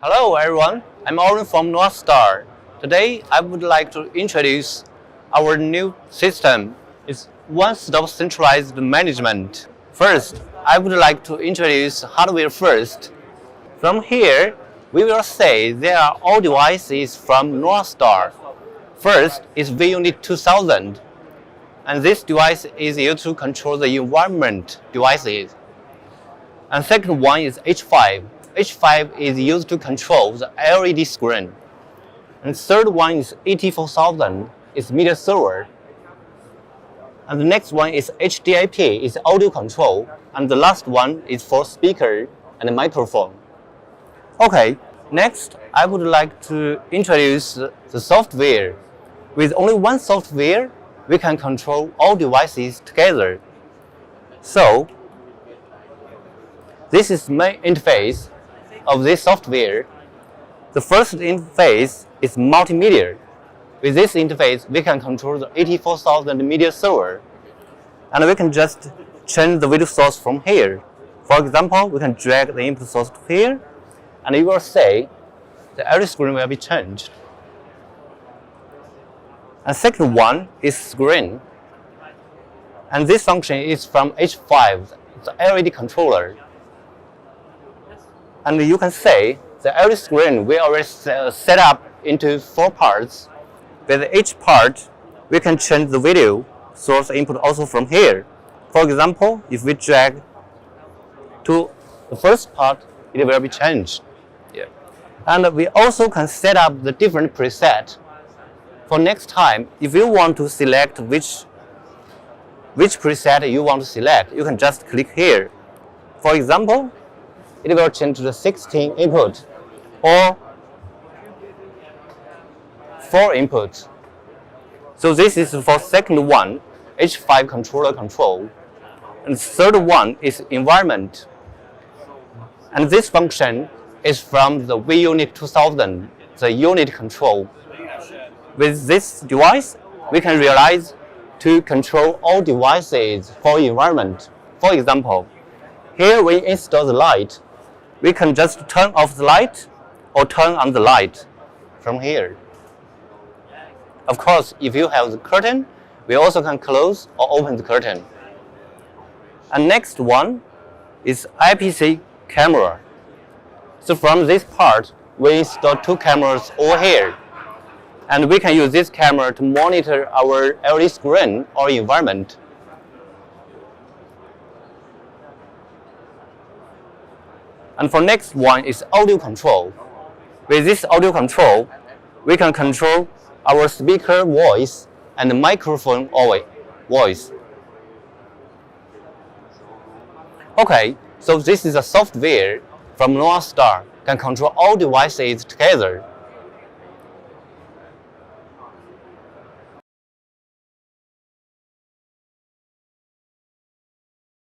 Hello everyone, I'm Oren from NovaStar. Today I would like to introduce our new system. It's one-stop centralized management. First, I would like to introduce hardware first. From here, we will say there are all devices from NovaStar. First is Unit 2000, and this device is used to control the environment devices. And second one is H5. H5 is used to control the LED screen. And third one is 84000, is media server. And the next one is HDP, is audio control. And the last one is for speaker and microphone. Okay, next I would like to introduce the software. With only one software, we can control all devices together. So, this is my interface of this software. The first interface is multimedia. With this interface, we can control the 84000 media server, and we can just change the video source from here. For example, we can drag the input source to here, and you will see the LED screen will be changed. And second one is screen, and this function is from H5, the LED controller. And you can see the LED screen we already set up into 4 parts. With each part, we can change the video source input also from here. For example, if we drag to the first part, it will be changed. Yeah. And we also can set up the different preset. For next time, if you want to select which preset you want to select, you can just click here. For example, it will change to the 16 input or 4 input. So this is for second one, H5 controller control. And third one is environment. And this function is from the Unit 2000, the unit control. With this device, we can realize to control all devices for environment. For example, here we install the light. We can just turn off the light or turn on the light from here. Of course, if you have the curtain, we also can close or open the curtain. And next one is IPC camera. So from this part, we install 2 cameras over here. And we can use this camera to monitor our LED screen or environment. And for next one is audio control. With this audio control, we can control our speaker voice and microphone voice. Okay, so this is a software from NovaStar, can control all devices together.